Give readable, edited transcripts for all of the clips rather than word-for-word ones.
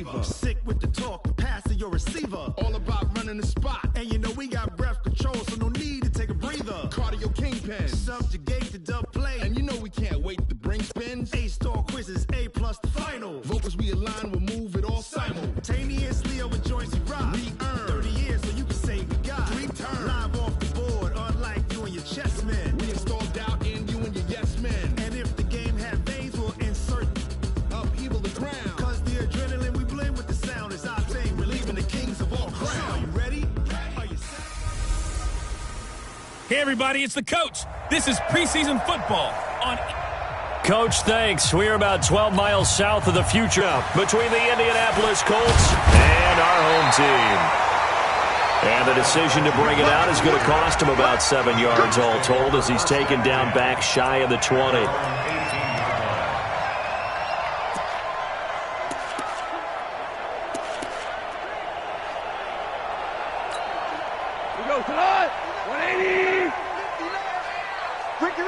fever. Sick with the talk, the pass to your receiver. All about running the spot. And you know we got breath control, so no need to take a breather. Cardio kingpin. Subjugate the dub play. And you know we can't wait to bring spins. A-star quizzes, A+ the final. Vocals we align, we'll move it all simultaneously over joints we rock. We earn 30 years so you can say we got 3 turns. Live off the board, unlike you and your chess men. We install doubt in you and your yes men. And if the game had veins, we'll insert upheaval the ground. Cause the adrenaline we blend with the sound is our thing. Relieving the kings of all crowns. Are you ready? Are you set? Hey everybody, it's the coach. This is preseason football on... Coach, thanks. We're about 12 miles south of the future between the Indianapolis Colts and our home team. And the decision to bring it out is going to cost him about 7 yards all told as he's taken down back shy of the 20. We go, Todd! 180! Ricky!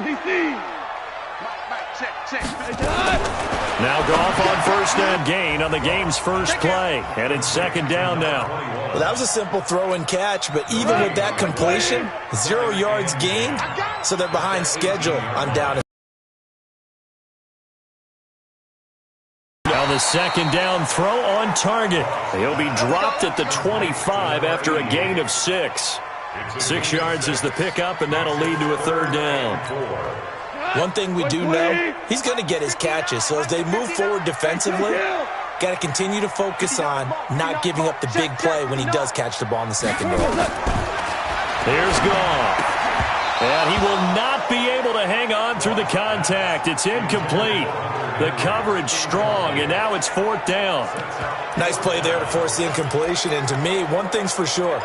DC! Check. Now Goff on first and gain on the game's first play. And it's second down now. Well, that was a simple throw and catch, but even with that completion, 0 yards gained, so they're behind schedule on down. Now the second down throw on target. He'll be dropped at the 25 after a gain of 6. 6 yards is the pickup, and that'll lead to a third down. One thing we do know, he's going to get his catches. So as they move forward defensively, got to continue to focus on not giving up the big play when he does catch the ball in the secondary. There's Goff. And he will not be able to hang on through the contact. It's incomplete. The coverage strong, and now it's fourth down. Nice play there to force the incompletion. And to me, one thing's for sure.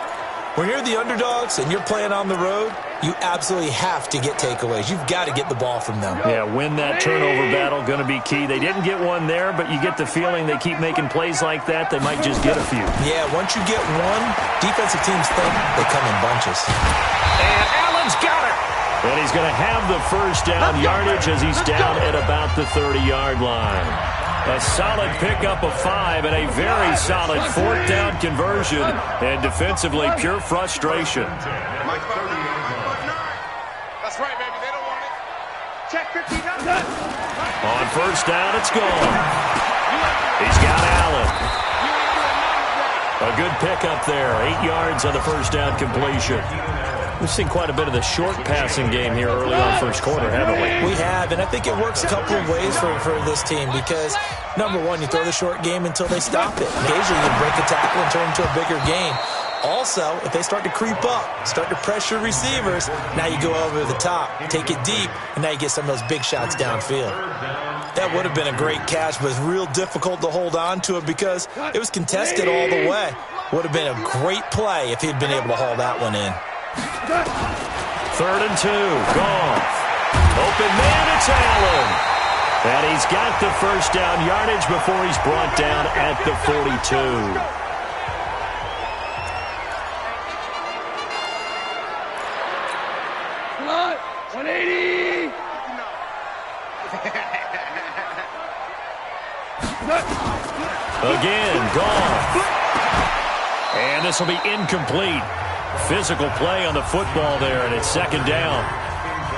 When you're the underdogs and you're playing on the road, you absolutely have to get takeaways. You've got to get the ball from them. Yeah, win that turnover battle, going to be key. They didn't get one there, but you get the feeling they keep making plays like that, they might just get a few. Yeah, once you get one, defensive teams think they come in bunches. And Allen's got it. And he's going to have the first down yardage as he's down at about the 30-yard line. A solid pickup of 5 and a very solid fourth down conversion. And defensively, pure frustration. That's right, baby. They don't want it. Check 15. On first down, it's gone. He's got Allen. A good pickup there. 8 yards on the first down completion. We've seen quite a bit of the short passing game here early on first quarter, haven't we? We have, and I think it works a couple of ways for this team because, number one, you throw the short game until they stop it. Occasionally, you break a tackle and turn it into a bigger game. Also, if they start to creep up, start to pressure receivers, now you go over the top, take it deep, and now you get some of those big shots downfield. That would have been a great catch, but it's real difficult to hold on to it because it was contested all the way. Would have been a great play if he'd been able to haul that one in. 3rd and 2. Goff. Open man, it's Allen. And he's got the first down yardage before he's brought down at the 42. 180. Again, Goff. And this will be incomplete. Physical play on the football there, and it's second down.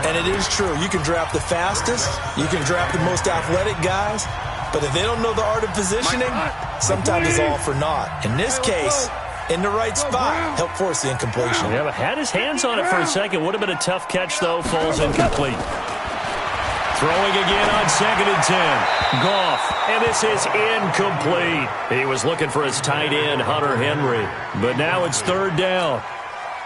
And it is true. You can draft the fastest. You can draft the most athletic guys. But if they don't know the art of positioning, sometimes it's all for naught. In this case, in the right spot, help force the incompletion. Yeah, but had his hands on it for a second. Would have been a tough catch, though. Falls incomplete. Throwing again on 2nd and 10. Goff, and this is incomplete. He was looking for his tight end, Hunter Henry. But now it's 3rd down.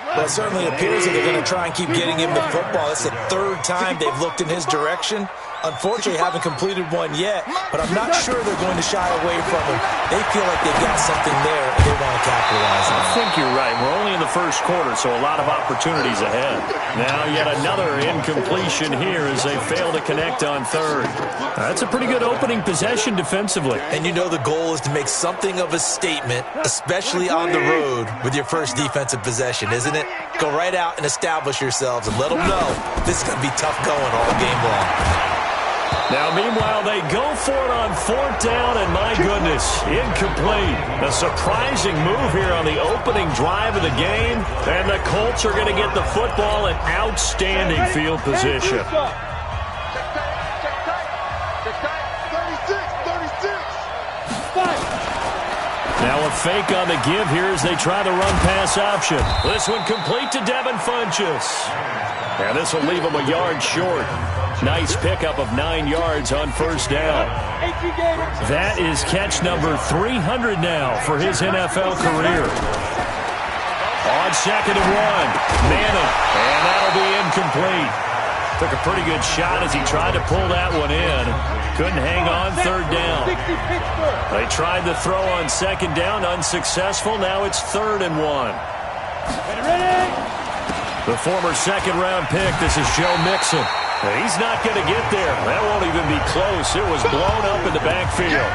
Well, it certainly appears that they're going to try and keep getting him the football. It's the 3rd time they've looked in his direction. Unfortunately, haven't completed one yet, but I'm not sure they're going to shy away from him. They feel like they've got something there, and they want to capitalize on it. I think you're right. We're only in the first quarter, so a lot of opportunities ahead. Now yet another incompletion here as they fail to connect on 3rd. That's a pretty good opening possession defensively. And you know the goal is to make something of a statement, especially on the road with your first defensive possession, isn't it? moment, go right out and establish yourselves and let them know this is going to be tough going all game long. Now, meanwhile, they go for it on 4th down, and my goodness, incomplete. A surprising move here on the opening drive of the game, and the Colts are going to get the football in outstanding field position. Now a fake on the give here as they try the run-pass option. This one complete to Devin Funchess. And this will leave him a yard short. Nice pickup of 9 yards on 1st down. That is catch number 300 now for his NFL career. On 2nd and 1, Manning, and that'll be incomplete. Took a pretty good shot as he tried to pull that one in. Couldn't hang on 3rd down. They tried the throw on 2nd down, unsuccessful. Now it's 3rd and 1. The former 2nd-round pick, this is Joe Mixon. He's not going to get there. That won't even be close. It was blown up in the backfield.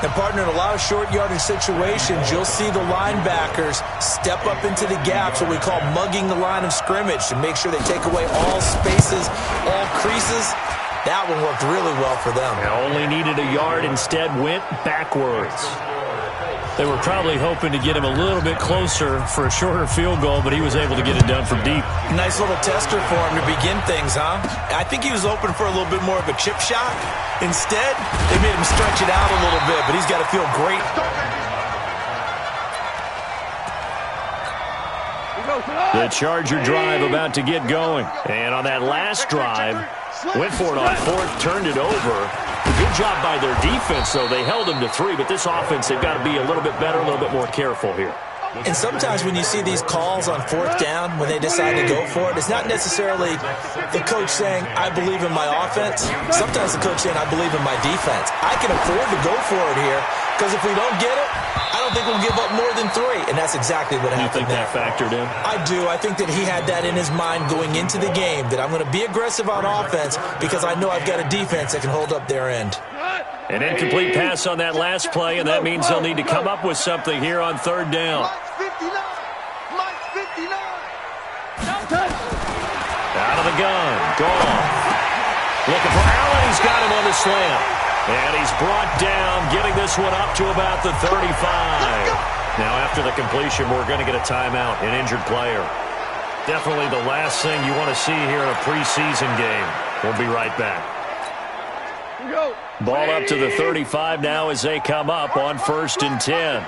And, partner, in a lot of short yardage situations, you'll see the linebackers step up into the gaps, what we call mugging the line of scrimmage, to make sure they take away all spaces, all creases. That one worked really well for them. They only needed a yard, instead went backwards. They were probably hoping to get him a little bit closer for a shorter field goal, but he was able to get it done from deep. Nice little tester for him to begin things, huh? I think he was open for a little bit more of a chip shot. Instead, they made him stretch it out a little bit, but he's got to feel great. The Charger drive about to get going. And on that last drive, went for it on 4th, turned it over. Good job by their defense, though. They held them to 3, but this offense, they've got to be a little bit better, a little bit more careful here. And sometimes when you see these calls on 4th down, when they decide to go for it, it's not necessarily the coach saying, I believe in my offense. Sometimes the coach saying, I believe in my defense. I can afford to go for it here, because if we don't get it, I don't think we'll give up more than 3. And that's exactly what happened there. You think that factored in? I do. I think that he had that in his mind going into the game, that I'm going to be aggressive on offense because I know I've got a defense that can hold up their end. An incomplete pass on that last play, and that means they'll need to come up with something here on 3rd down. Out of the gun, Goff. Looking for Allen, he's got him on the slant. And he's brought down, getting this one up to about the 35. Now after the completion, we're going to get a timeout, an injured player. Definitely the last thing you want to see here in a preseason game. We'll be right back. Ball up to the 35 now as they come up on 1st and 10.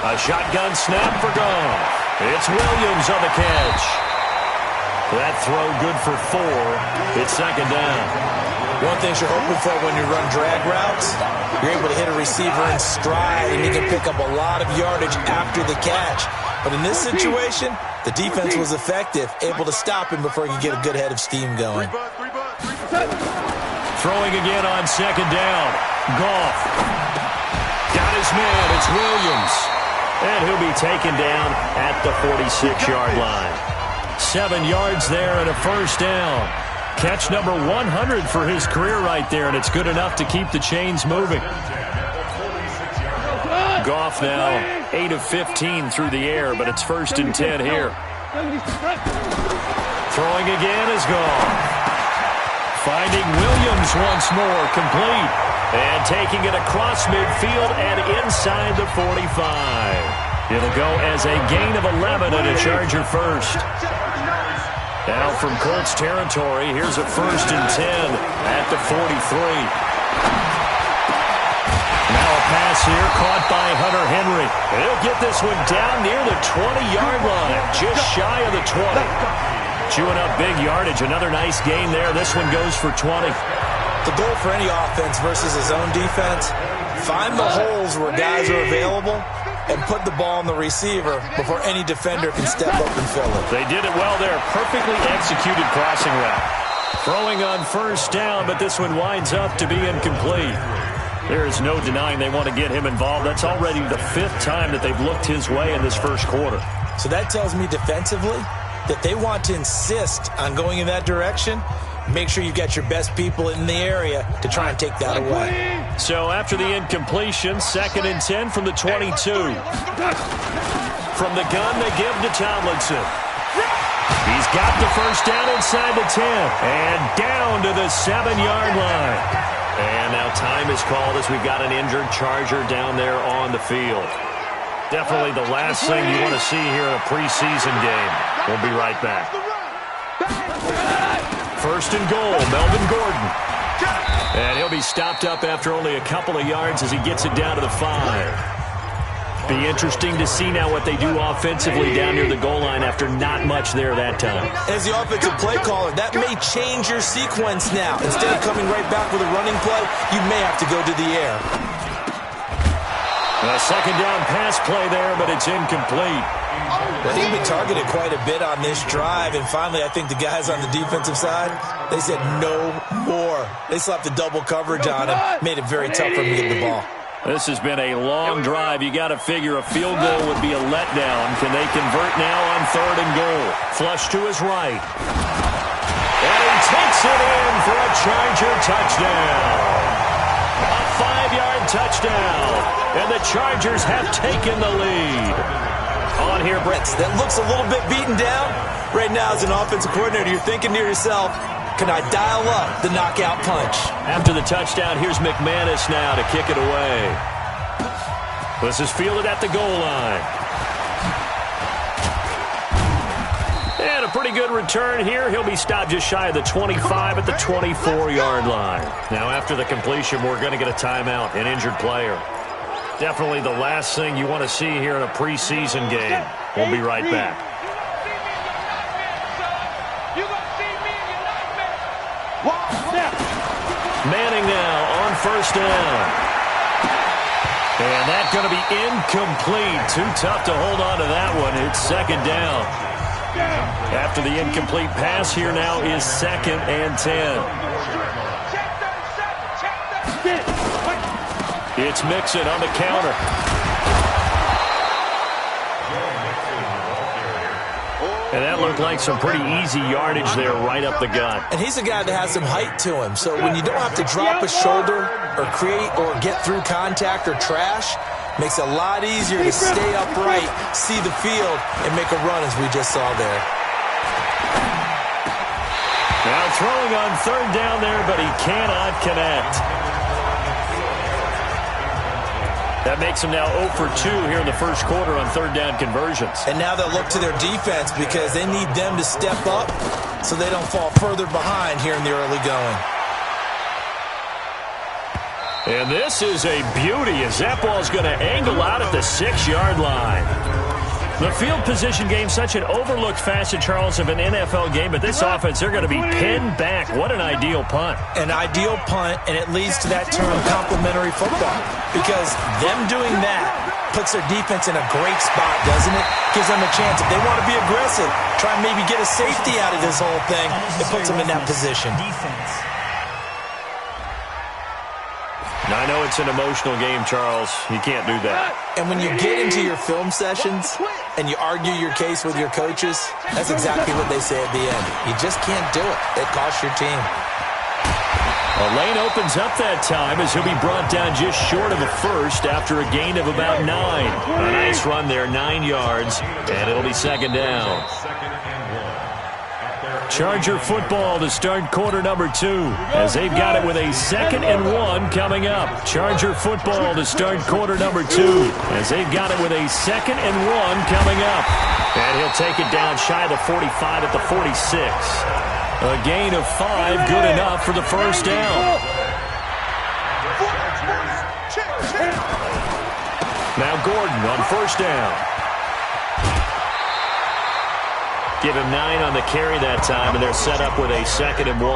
A shotgun snap for Goff. It's Williams on the catch. That throw good for 4. It's 2nd down. One thing you're hoping for when you run drag routes, you're able to hit a receiver in stride and you can pick up a lot of yardage after the catch. But in this situation, the defense was effective, able to stop him before he could get a good head of steam going. Throwing again on 2nd down. Goff. Got his man. It's Williams. And he'll be taken down at the 46-yard line. 7 yards there and a 1st down. Catch number 100 for his career right there, and it's good enough to keep the chains moving. Goff now 8 of 15 through the air, but it's 1st and 10 here. Throwing again is Goff. Finding Williams once more, complete. And taking it across midfield and inside the 45. It'll go as a gain of 11 and a Charger first. Now from Colts territory, here's a 1st and 10 at the 43. Now a pass here caught by Hunter Henry. He'll get this one down near the 20-yard line, just shy of the 20. Chewing up big yardage, another nice gain there. This one goes for 20. The goal for any offense versus his own defense, find the holes where guys are available and put the ball on the receiver before any defender can step up and fill it. They did it well there. Perfectly executed crossing route. Throwing on 1st down, but this one winds up to be incomplete. There is no denying they want to get him involved. That's already the 5th time that they've looked his way in this first quarter. So that tells me defensively that they want to insist on going in that direction make sure you get your best people in the area to try and take that away. So after the incompletion, 2nd and 10 from the 22. From the gun, they give to Tomlinson. He's got the first down inside the 10 and down to the 7-yard line. And now time is called as we've got an injured Charger down there on the field. Definitely the last thing you want to see here in a preseason game. We'll be right back. 1st and goal, Melvin Gordon. And he'll be stopped up after only a couple of yards as he gets it down to the 5. Be interesting to see now what they do offensively down near the goal line after not much there that time. As the offensive play caller, that may change your sequence now. Instead of coming right back with a running play, you may have to go to the air. A 2nd down pass play there, but it's incomplete. Well, he's been targeted quite a bit on this drive, and finally I think the guys on the defensive side, they said no more. They slapped the double coverage on him, made it very tough for him to get the ball. This has been a long drive. You got to figure a field goal would be a letdown. Can they convert now on 3rd and goal? Flush to his right. And he takes it in for a Charger touchdown. A 5-yard touchdown. And the Chargers have taken the lead. On here, Brett. That looks a little bit beaten down. Right now, as an offensive coordinator, you're thinking to yourself, can I dial up the knockout punch? After the touchdown, here's McManus now to kick it away. This is fielded at the goal line. And a pretty good return here. He'll be stopped just shy of the 25 at the 24-yard line. Now, after the completion, we're going to get a timeout, an injured player. Definitely the last thing you want to see here in a preseason game. We'll be right back. Manning now on 1st down. And that's going to be incomplete. Too tough to hold on to that one. It's 2nd down. After the incomplete pass, here now is 2nd and 10. It's Mixon on the counter. And that looked like some pretty easy yardage there right up the gut. And he's a guy that has some height to him. So when you don't have to drop a shoulder or create or get through contact or trash, makes it a lot easier to stay upright, see the field, and make a run as we just saw there. Now throwing on 3rd down there, but he cannot connect. That makes them now 0 for 2 here in the first quarter on 3rd down conversions. And now they'll look to their defense because they need them to step up so they don't fall further behind here in the early going. And this is a beauty as that ball's going to angle out at the 6-yard line. The field position game, such an overlooked facet, Charles, of an NFL game, but this offense, they're going to be pinned back. What an ideal punt. An ideal punt, and it leads to that term complementary football, because them doing that puts their defense in a great spot, doesn't it? Gives them a chance. If they want to be aggressive, try and maybe get a safety out of this whole thing, it puts them in that position. Now, I know it's an emotional game, Charles. You can't do that. And when you get into your film sessions and you argue your case with your coaches, that's exactly what they say at the end. You just can't do it. It costs your team. A lane opens up that time as he'll be brought down just short of a first after a gain of about 9. A nice run there, 9 yards, and it'll be 2nd down. Charger football to start quarter number 2 as they've got it with a 2nd and 1 coming up. Charger football to start quarter number 2 as they've got it with a 2nd and 1 coming up. And he'll take it down shy of the 45 at the 46. A gain of 5, good enough for the first down. Now Gordon on 1st down. Give him 9 on the carry that time, and they're set up with a 2nd and 1.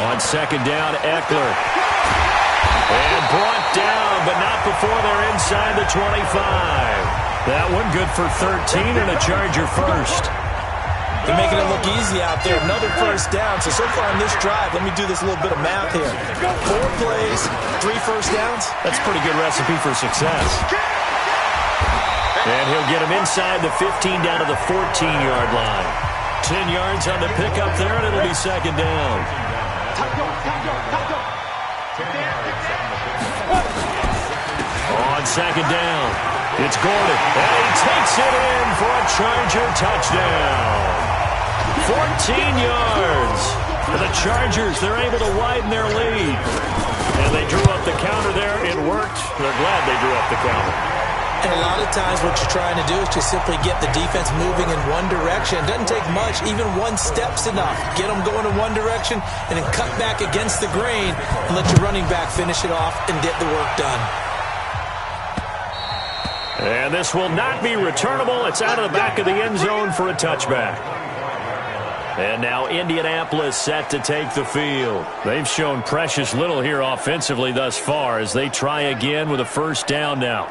On 2nd down, Eckler. And brought down, but not before they're inside the 25. That one good for 13 and a Charger first. They're making it look easy out there. Another first down. So far on this drive, let me do this little bit of math here. 4 plays, 3 first downs. That's a pretty good recipe for success. And he'll get him inside the 15 down to the 14-yard line. 10 yards on the pickup there, and it'll be second down. On second down, it's Gordon, and he takes it in for a Charger touchdown. 14 yards for the Chargers. They're able to widen their lead. And they drew up the counter there. It worked. They're glad they drew up the counter. And a lot of times what you're trying to do is just simply get the defense moving in one direction. It doesn't take much. Even one step's enough. Get them going in one direction and then cut back against the grain and let your running back finish it off and get the work done. And this will not be returnable. It's out of the back of the end zone for a touchback. And now Indianapolis set to take the field. They've shown precious little here offensively thus far as they try again with a first down now.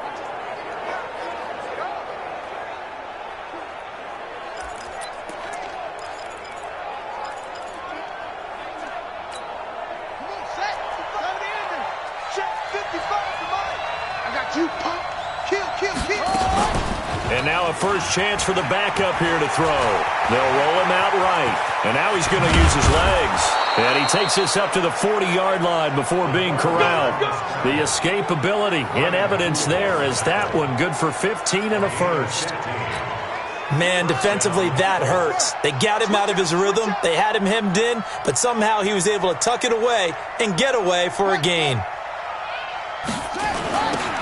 And now a first chance for the backup here to throw. They'll roll him out right. And now he's going to use his legs. And he takes this up to the 40-yard line before being corralled. The escapability in evidence there as that one good for 15 and a first. Man, defensively, that hurts. They got him out of his rhythm. They had him hemmed in, but somehow he was able to tuck it away and get away for a gain.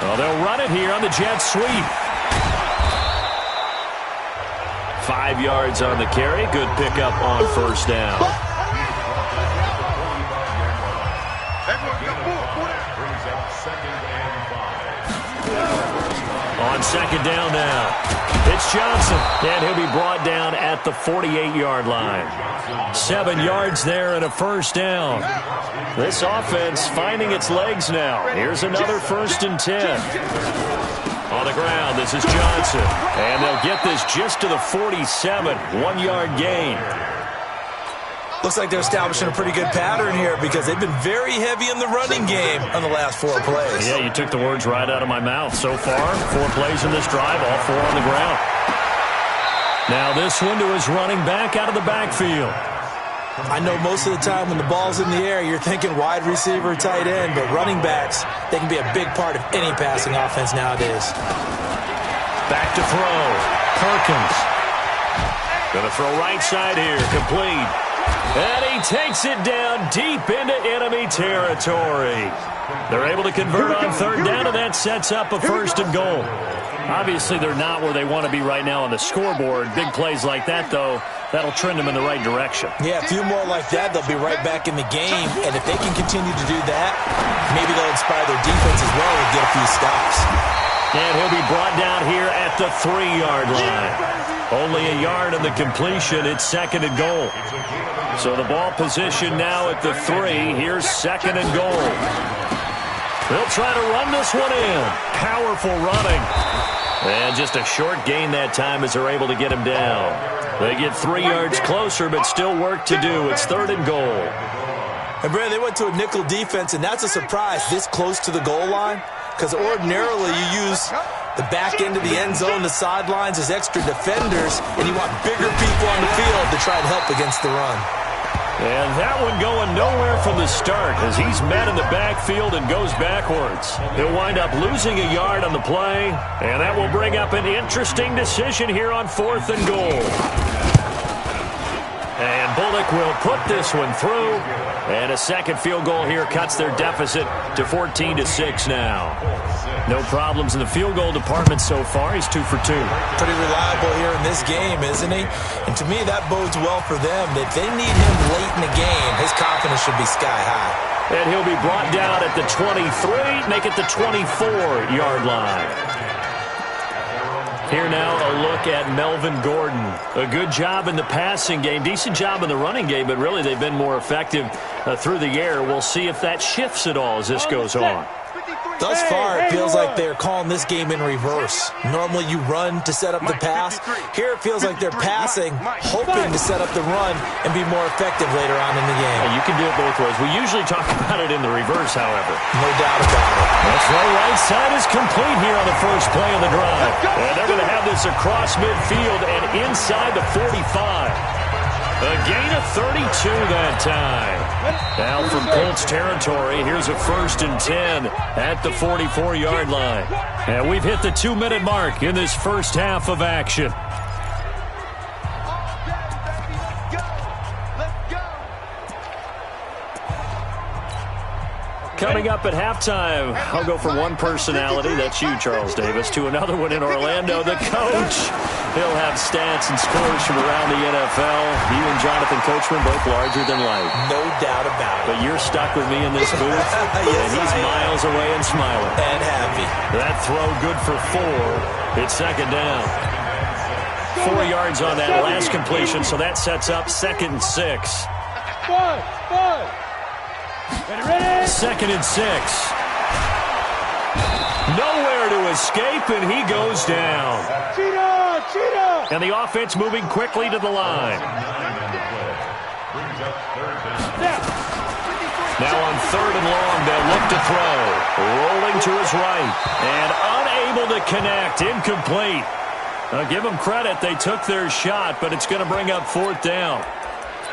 Well, they'll run it here on the jet sweep. 5 yards on the carry. Good pickup on first down. On second down now, it's Johnson, and he'll be brought down at the 48-yard line. 7 yards there and a first down. This offense finding its legs now. Here's another 1st and 10. On the ground, this is Johnson. And they'll get this just to the 47, 1-yard gain. Looks like they're establishing a pretty good pattern here because they've been very heavy in the running game on the last 4 plays. Yeah, you took the words right out of my mouth. So far, 4 plays in this drive, all 4 on the ground. Now this one to his running back out of the backfield. I know most of the time when the ball's in the air, you're thinking wide receiver, tight end, but running backs, they can be a big part of any passing offense nowadays. Back to throw. Perkins. Going to throw right side here, complete. And he takes it down deep into enemy territory. They're able to convert on third down, and that sets up a 1st and goal. Obviously, they're not where they want to be right now on the scoreboard. Big plays like that, though, that'll trend them in the right direction. Yeah, a few more like that, they'll be right back in the game. And if they can continue to do that, maybe they'll inspire their defense as well and get a few stops. And he'll be brought down here at the 3-yard line. Only a yard on the completion. It's 2nd and goal. So the ball position now at the 3. Here's 2nd and goal. They'll try to run this one in. Powerful running. And just a short gain that time as they're able to get him down. They get 3 yards closer, but still work to do. It's 3rd and goal. And, Brad, they went to a nickel defense, and that's a surprise this close to the goal line. Because ordinarily you use the back end of the end zone, the sidelines as extra defenders, and you want bigger people on the field to try and help against the run. And that one going nowhere from the start as he's met in the backfield and goes backwards. He'll wind up losing a yard on the play, and that will bring up an interesting decision here on 4th and goal. And Bullock will put this one through, and a second field goal here cuts their deficit to 14-6 now. No problems in the field goal department so far. He's 2 for 2. Pretty reliable here in this game, isn't he? And to me, that bodes well for them. That they need him late in the game. His confidence should be sky high. And he'll be brought down at the 23, make it the 24-yard line. Here now a look at Melvin Gordon. A good job in the passing game, decent job in the running game, but really they've been more effective through the air. We'll see if that shifts at all as this goes on. Thus far, it feels like they're calling this game in reverse. Normally you run to set up the pass. Here it feels like they're passing, hoping to set up the run and be more effective later on in the game. Yeah, you can do it both ways. We usually talk about it in the reverse, however. No doubt about it. That's right. Right side is complete here on the first play of the drive. And they're going to have this across midfield and inside the 45. A gain of 32 that time. Now from Colts territory, here's a 1st and 10 at the 44-yard line. And we've hit the 2-minute mark in this first half of action. Coming up at halftime, I'll go from one personality, that's you, Charles Davis, to another one in Orlando, the coach. He'll have stats and scores from around the NFL. You and Jonathan Coachman both larger than life. No doubt about it. But you're stuck with me in this booth, yes, and he's miles away and smiling. And happy. That throw good for 4. It's second down. 4 yards on that last completion, so that sets up 2nd and 6. Ready. 2nd and 6. Nowhere to escape, and he goes down. Cheetah! And the offense moving quickly to the line. Now on 3rd and long, they'll look to throw. Rolling to his right. And unable to connect. Incomplete. Now give them credit. They took their shot, but it's going to bring up 4th down.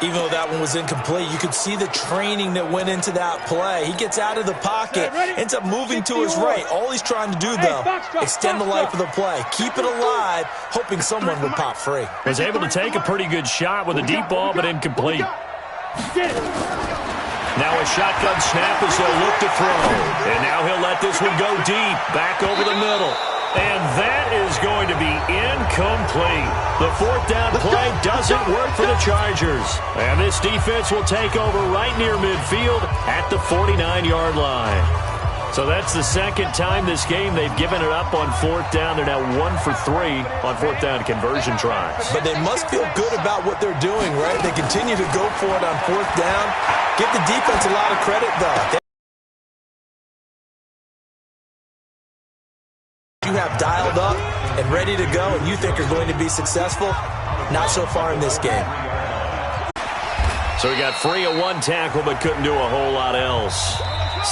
Even though that one was incomplete, you could see the training that went into that play. He gets out of the pocket, ends up moving to his right. All he's trying to do, though, extend the life of the play. Keep it alive, hoping someone would pop free. Was able to take a pretty good shot with a deep ball, but incomplete. Now a shotgun snap as they'll look to throw. And now he'll let this one go deep, back over the middle. And that is going to be incomplete. The 4th down play doesn't work for the Chargers. And this defense will take over right near midfield at the 49-yard line. So that's the 2nd time this game they've given it up on 4th down. They're now 1 for 3 on 4th down conversion tries. But they must feel good about what they're doing, right? They continue to go for it on 4th down. Give the defense a lot of credit, though. You have dialed up and ready to go and you think are going to be successful. Not so far in this game. So he got free of 1 tackle but couldn't do a whole lot else.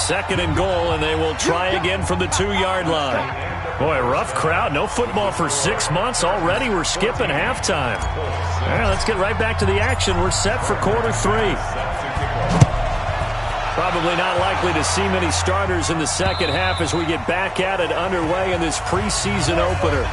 2nd and goal, and they will try again from the 2-yard line. Boy, rough crowd. No football for 6 months. Already we're skipping halftime. All right, let's get right back to the action. We're set for quarter 3. Probably not likely to see many starters in the second half as we get back at it underway in this preseason opener.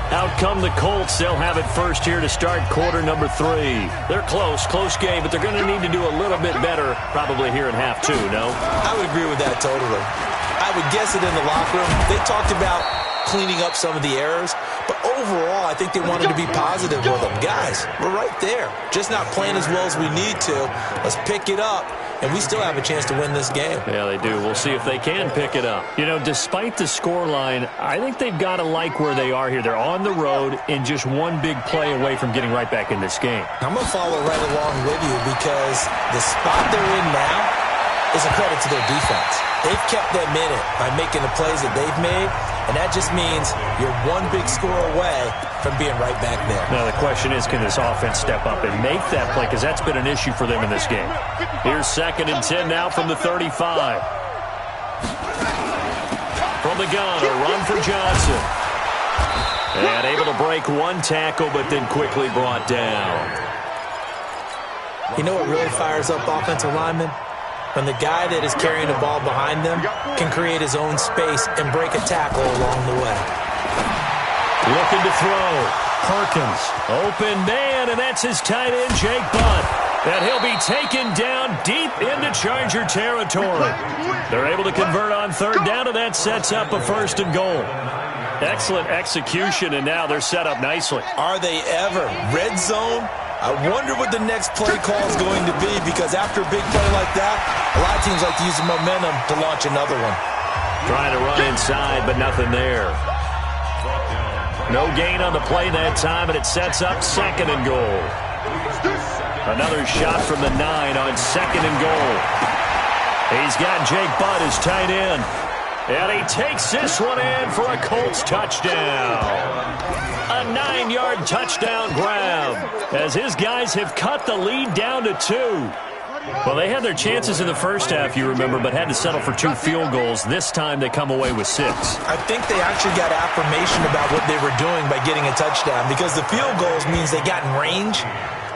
Out come the Colts. They'll have it first here to start quarter number 3. They're close game, but they're going to need to do a little bit better probably here in half 2, no? I would agree with that totally. I would guess it in the locker room. They talked about cleaning up some of the errors, but overall, I think they wanted to be positive with them. Guys, we're right there. Just not playing as well as we need to. Let's pick it up, and we still have a chance to win this game. Yeah, they do. We'll see if they can pick it up. You know, despite the scoreline, I think they've got to like where they are here. They're on the road and just one big play away from getting right back in this game. I'm going to follow right along with you because the spot they're in now is a credit to their defense. They've kept them in it by making the plays that they've made, and that just means you're one big score away from being right back there. Now, the question is, can this offense step up and make that play? Because that's been an issue for them in this game. Here's 2nd and 10 now from the 35. From the gun, a run for Johnson. And able to break 1 tackle, but then quickly brought down. You know what really fires up offensive linemen? When the guy that is carrying the ball behind them can create his own space and break a tackle along the way. Looking to throw. Perkins. Open man, and that's his tight end, Jake Butt. And he'll be taken down deep into Charger territory. They're able to convert on 3rd down, and that sets up a 1st and goal. Excellent execution, and now they're set up nicely. Are they ever? Red zone? I wonder what the next play call is going to be, because after a big play like that, a lot of teams like to use the momentum to launch another one. Trying to run inside, but nothing there. No gain on the play that time, and it sets up 2nd and goal. Another shot from the 9 on 2nd and goal. He's got Jake Butt as tight end. And he takes this one in for a Colts touchdown. A 9-yard touchdown grab as his guys have cut the lead down to 2. Well, they had their chances in the first half, you remember, but had to settle for 2 field goals. This time they come away with 6. I think they actually got affirmation about what they were doing by getting a touchdown, because the field goals means they got in range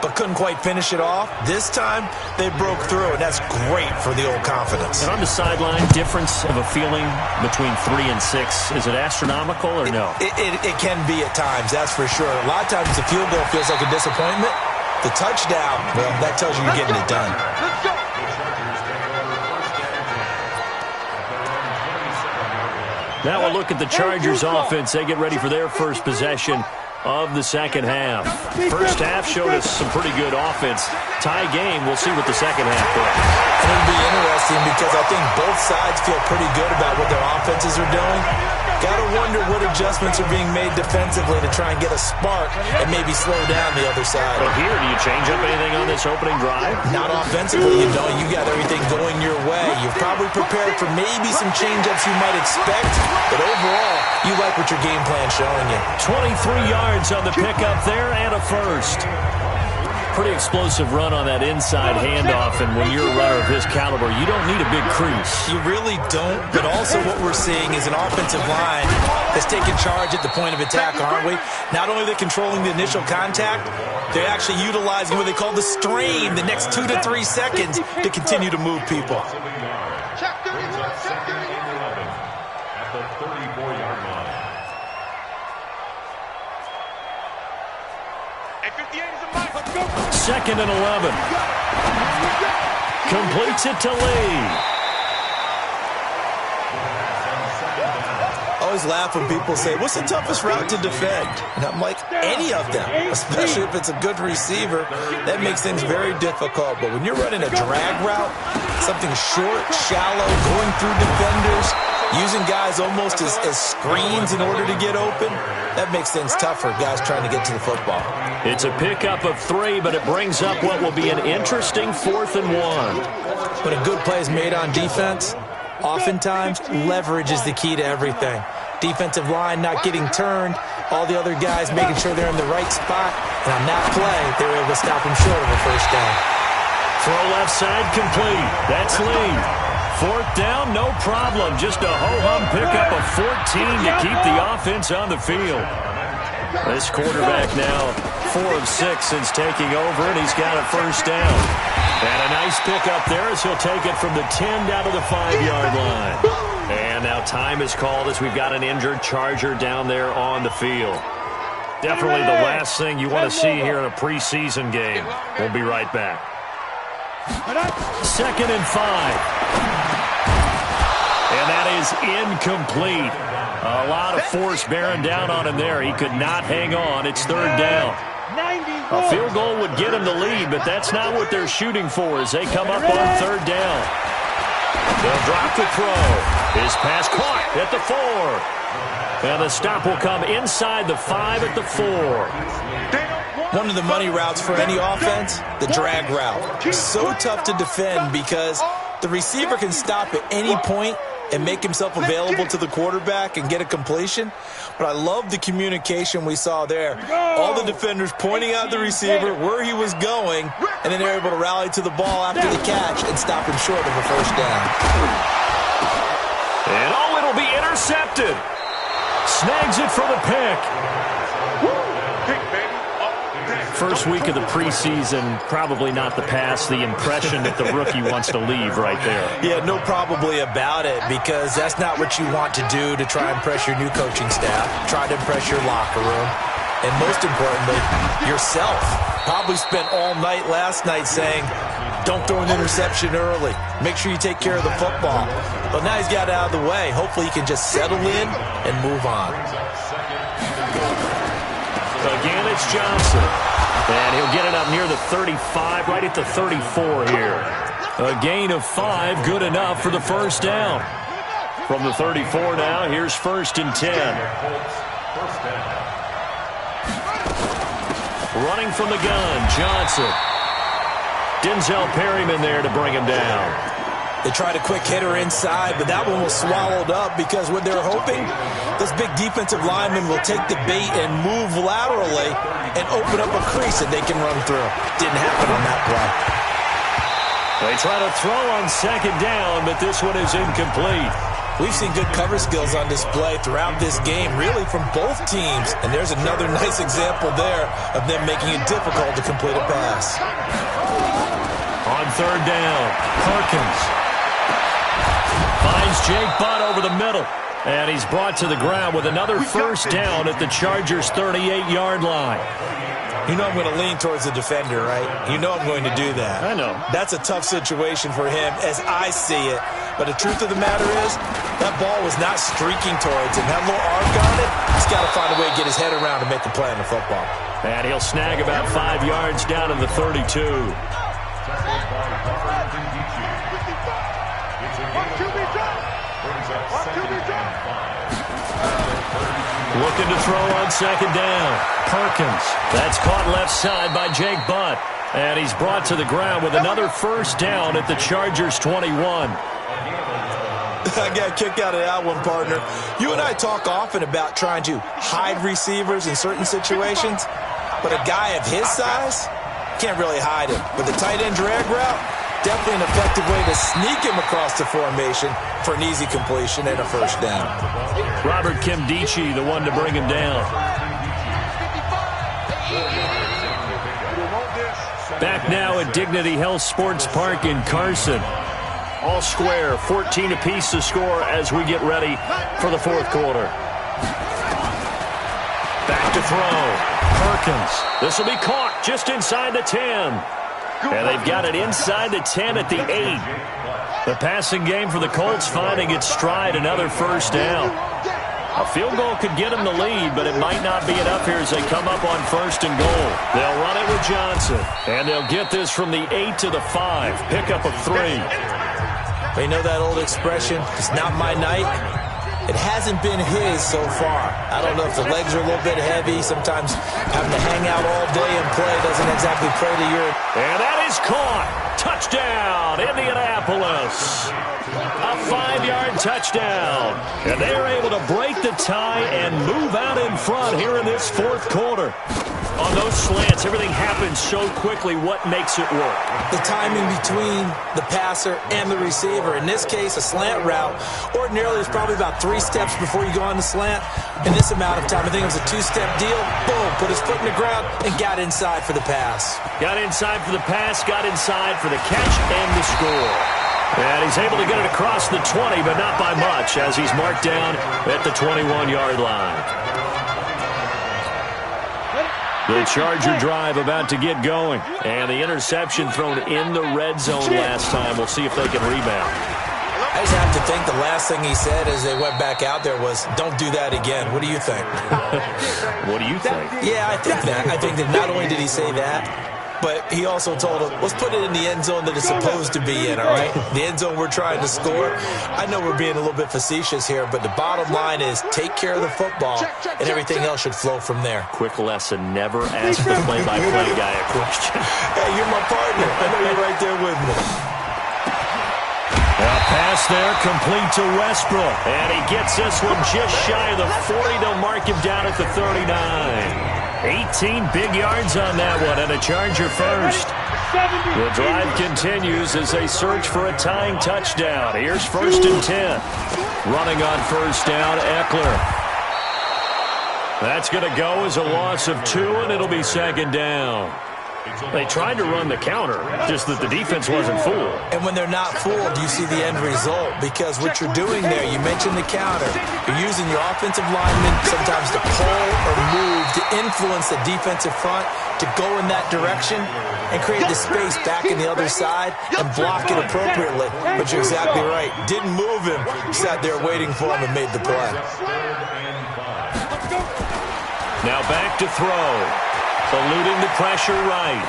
but couldn't quite finish it off. This time, they broke through, and that's great for the old confidence. And on the sideline, difference of a feeling between 3 and 6, is it astronomical or no? It can be at times, that's for sure. A lot of times the field goal feels like a disappointment. The touchdown, well, that tells you you're getting it done. Now we'll look at the Chargers offense. They get ready for their first possession of the second half. First half showed us some pretty good offense. Tie game, we'll see what the second half brings. And it'll be interesting because I think both sides feel pretty good about what their offenses are doing. Got to wonder what adjustments are being made defensively to try and get a spark and maybe slow down the other side. But here, do you change up anything on this opening drive? Not offensively, you don't. You got everything going your way. You're probably prepared for maybe some change-ups you might expect, but overall, you like what your game plan's showing you. 23 yards on the pickup there and a first. Pretty explosive run on that inside handoff, and when you're a runner of his caliber, you don't need a big crease. You really don't, but also what we're seeing is an offensive line that's taking charge at the point of attack, aren't we? Not only are they controlling the initial contact, they're actually utilizing what they call the strain, the next 2 to 3 seconds, to continue to move people. Second and 11. Completes it to Lee. I always laugh when people say, what's the toughest route to defend? And I'm like, any of them, especially if it's a good receiver. That makes things very difficult. But when you're running a drag route, something short, shallow, going through defenders, using guys almost as screens in order to get open, that makes things tough for guys trying to get to the football. It's a pickup of 3, but it brings up what will be an interesting 4th and 1. When a good play is made on defense, oftentimes leverage is the key to everything. Defensive line not getting turned, all the other guys making sure they're in the right spot, and on that play, they were able to stop him short of a first down. Throw left side complete. That's Lee. 4th down, no problem. Just a ho-hum pickup of 14 to keep the offense on the field. This quarterback now 4 of 6 since taking over, and he's got a first down. And a nice pickup there as he'll take it from the 10 down to the 5-yard line. And now time is called as we've got an injured Charger down there on the field. Definitely the last thing you want to see here in a preseason game. We'll be right back. 2nd and 5. And that is incomplete. A lot of force bearing down on him there. He could not hang on. It's 3rd down. A field goal would get him the lead, but that's not what they're shooting for as they come up on 3rd down. They'll drop the throw. His pass caught at the 4. And the stop will come inside the 5 at the 4. One of the money routes for any offense, the drag route. So tough to defend because the receiver can stop at any point and make himself available to the quarterback and get a completion. But I love the communication we saw there. All the defenders pointing out the receiver, where he was going, and then they're able to rally to the ball after the catch and stop him short of a first down. And it'll be intercepted. Snags it for the pick. First week of the preseason, probably not the pass, the impression that the rookie wants to leave right there. Yeah, no probably about it, because that's not what you want to do to try and impress your new coaching staff, try to impress your locker room, and most importantly, yourself. Probably spent all night last night saying, don't throw an interception early. Make sure you take care of the football. But now he's got it out of the way. Hopefully he can just settle in and move on. Again, it's Johnson. And he'll get it up near the 35, right at the 34 here. A gain of 5, good enough for the first down. From the 34 now, here's 1st and 10. Running from the gun, Johnson. Denzel Perryman there to bring him down. They tried a quick hitter inside, but that one was swallowed up because what they're hoping, this big defensive lineman will take the bait and move laterally and open up a crease that they can run through. Didn't happen on that play. They try to throw on second down, but this one is incomplete. We've seen good cover skills on display throughout this game, really from both teams. And there's another nice example there of them making it difficult to complete a pass. On third down, Perkins finds Jake Butt over the middle. And he's brought to the ground with another first down at the Chargers' 38-yard line. You know I'm going to lean towards the defender, right? You know I'm going to do that. I know. That's a tough situation for him as I see it. But the truth of the matter is, that ball was not streaking towards him. Had a little arc on it. He's got to find a way to get his head around to make the play on the football. And he'll snag about 5 yards down to the 32. Looking to throw on second down. Perkins. That's caught left side by Jake Butt. And he's brought to the ground with another first down at the Chargers' 21. I got a kick out of that one, partner. You and I talk often about trying to hide receivers in certain situations, but a guy of his size can't really hide him. But the tight end drag route, definitely an effective way to sneak him across the formation for an easy completion and a first down. Robert Kimdichie, the one to bring him down. Back now at Dignity Health Sports Park in Carson. All square, 14 apiece to score as we get ready for the fourth quarter. Back to throw. Perkins. This will be caught just inside the 10. And they've got it inside the 10 at the 8. The passing game for the Colts finding its stride, another first down. A field goal could get them the lead, but it might not be enough here as they come up on first and goal. They'll run it with Johnson, and they'll get this from the 8 to the 5. Pickup of 3. You know that old expression, it's not my night? It hasn't been his so far. I don't know if the legs are a little bit heavy. Sometimes having to hang out all day and play doesn't exactly pray to your... And that is caught. Touchdown, Indianapolis. A 5-yard touchdown. And they are able to break the tie and move out in front here in this fourth quarter. On those slants, everything happens so quickly. What makes it work? The timing between the passer and the receiver. In this case, a slant route. Ordinarily, it's probably about 3 steps before you go on the slant. In this amount of time, I think it was a 2-step deal. Boom, put his foot in the ground and got inside for the pass. Got inside for the pass, got inside for the catch and the score. And he's able to get it across the 20, but not by much, as he's marked down at the 21-yard line. The Charger drive about to get going. And the interception thrown in the red zone last time. We'll see if they can rebound. I just have to think the last thing he said as they went back out there was, don't do that again. What do you think? What do you think? Yeah, I think that. I think that not only did he say that, but he also told him, let's put it in the end zone that it's supposed to be in, all right? The end zone we're trying to score. I know we're being a little bit facetious here, but the bottom line is take care of the football, and everything else should flow from there. Quick lesson, never ask the play-by-play guy a question. Hey, you're my partner. I know you're right there with me. A pass there, complete to Westbrook. And he gets this one just shy of the 40. They'll mark him down at the 39. 18 big yards on that one, and a Charger first. The drive continues as they search for a tying touchdown. Here's first and 10. Running on first down, Eckler. That's going to go as a loss of 2, and it'll be second down. They tried to run the counter, just that the defense wasn't fooled. And when they're not fooled, you see the end result. Because what you're doing there, you mentioned the counter. You're using your offensive linemen sometimes to pull or move to influence the defensive front to go in that direction and create the space back in the other side and block it appropriately. But you're exactly right. Didn't move him. Sat there waiting for him and made the play. Now back to throw. Eluding the pressure right.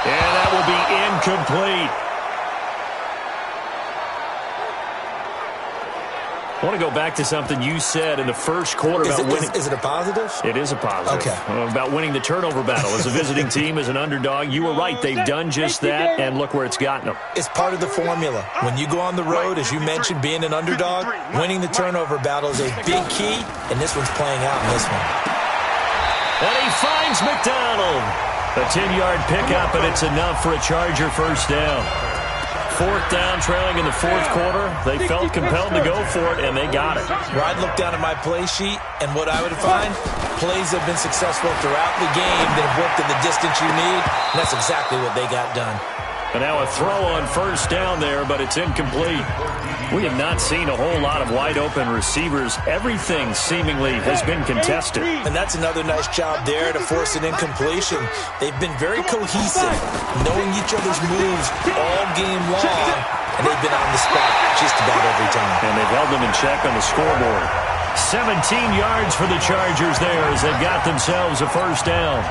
And that will be incomplete. I want to go back to something you said in the first quarter about winning. Is it a positive? It is a positive. Okay. About winning the turnover battle. As a visiting team, as an underdog, you were right. They've done just that, and look where it's gotten them. It's part of the formula. When you go on the road, as you mentioned, being an underdog, winning the turnover battle is a big key, and this one's playing out in this one. And he finds McDonald. A 10-yard pickup, and it's enough for a Charger first down. Fourth down, trailing in the fourth quarter. They felt compelled to go for it, and they got it. Well, I'd look down at my play sheet, and what I would find, plays have been successful throughout the game that have worked at the distance you need, and that's exactly what they got done. And now a throw on first down there, but it's incomplete. We have not seen a whole lot of wide-open receivers. Everything seemingly has been contested. And that's another nice job there to force an incompletion. They've been very cohesive, knowing each other's moves all game long, and they've been on the spot just about every time. And they've held them in check on the scoreboard. 17 yards for the Chargers there as they've got themselves a first down.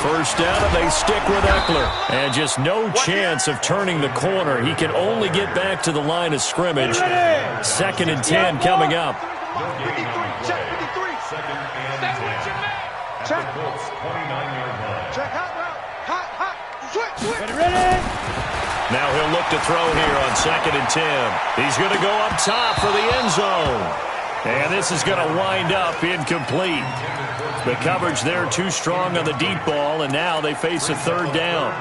First down, and they stick with Eckler. And just no chance of turning the corner. He can only get back to the line of scrimmage. 2nd and 10 coming up. Check 53. Check. Check hot. Switch. Now he'll look to throw here on 2nd and 10. He's going to go up top for the end zone. And this is going to wind up incomplete. The coverage there too strong on the deep ball, and now they face a third down.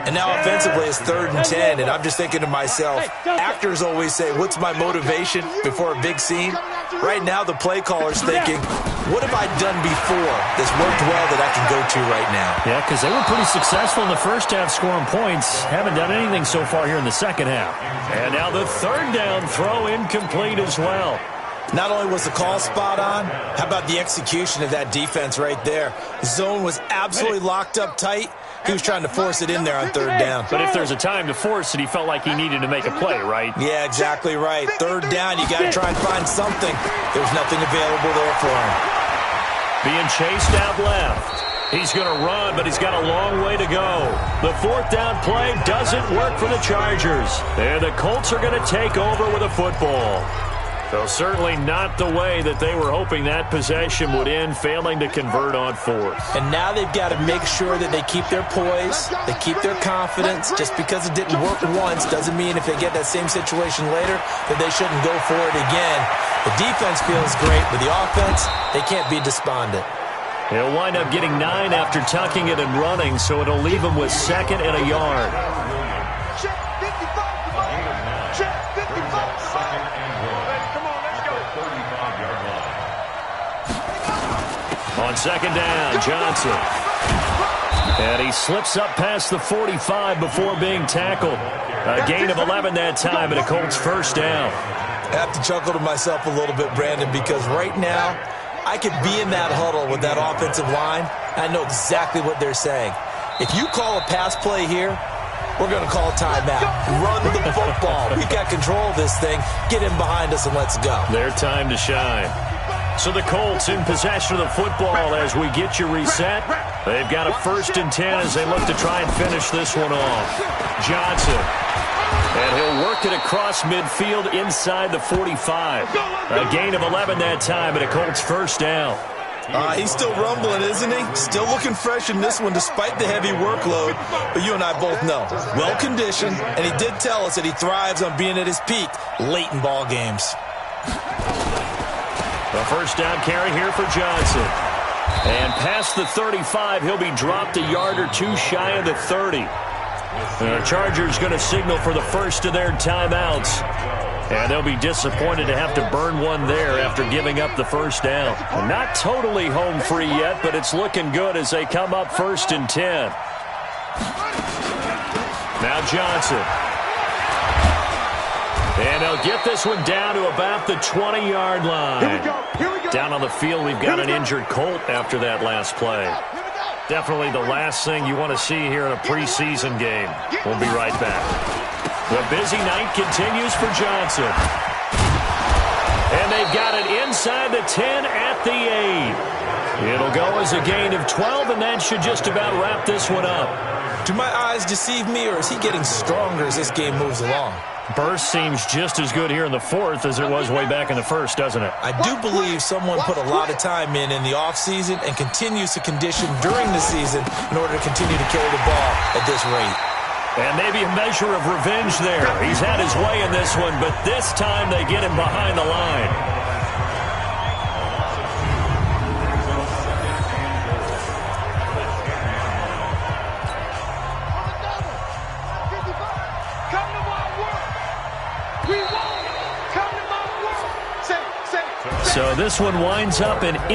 And now offensively it's 3rd and 10, and I'm just thinking to myself, actors always say, what's my motivation before a big scene? Right now the play caller's thinking, what have I done before that's worked well that I can go to right now? Yeah, because they were pretty successful in the first half scoring points. Haven't done anything so far here in the second half. And now the third down throw incomplete as well. Not only was the call spot on, how about the execution of that defense right there? The zone was absolutely locked up tight. He was trying to force it in there on 3rd down. But if there's a time to force it, he felt like he needed to make a play, right? Yeah, exactly right. 3rd down, you got to try and find something. There's nothing available there for him. Being chased out left. He's going to run, but he's got a long way to go. The 4th down play doesn't work for the Chargers. And the Colts are going to take over with a football. So certainly not the way that they were hoping that possession would end, failing to convert on 4th. And now they've got to make sure that they keep their poise, they keep their confidence. Just because it didn't work once doesn't mean if they get that same situation later that they shouldn't go for it again. The defense feels great, but the offense, they can't be despondent. He'll wind up getting 9 after tucking it and running, so it'll leave him with 2nd and a yard. Check 55. Check 55. On 2nd down, Johnson. And he slips up past the 45 before being tackled. A gain of 11 that time, and a Colts first down. I have to chuckle to myself a little bit, Brandon, because right now I could be in that huddle with that offensive line. I know exactly what they're saying. If you call a pass play here, we're going to call a timeout. Run the football. We got control of this thing. Get in behind us and let's go. Their time to shine. So the Colts in possession of the football as we get you reset. They've got a 1st and 10 as they look to try and finish this one off. Johnson. And he'll work it across midfield inside the 45. A gain of 11 that time, and a Colts first down. He's still rumbling, isn't he? Still looking fresh in this one despite the heavy workload. But you and I both know, well-conditioned, and he did tell us that he thrives on being at his peak late in ball games. The first down carry here for Johnson. And past the 35, he'll be dropped a yard or two shy of the 30. The Chargers going to signal for the first of their timeouts. And they'll be disappointed to have to burn one there after giving up the first down. Not totally home free yet, but it's looking good as they come up 1st and 10. Now Johnson. And they'll get this one down to about the 20-yard line. Down on the field, we've got an injured Colt after that last play. Definitely the last thing you want to see here in a preseason game. We'll be right back. The busy night continues for Johnson. And they've got it inside the 10 at the 8. It'll go as a gain of 12, and that should just about wrap this one up. Do my eyes deceive me, or is he getting stronger as this game moves along? Burst seems just as good here in the fourth as it was way back in the first, doesn't it? I do believe someone put a lot of time in the offseason and continues to condition during the season in order to continue to carry the ball at this rate. And maybe a measure of revenge there. He's had his way in this one, but this time they get him behind the line. So this one winds up in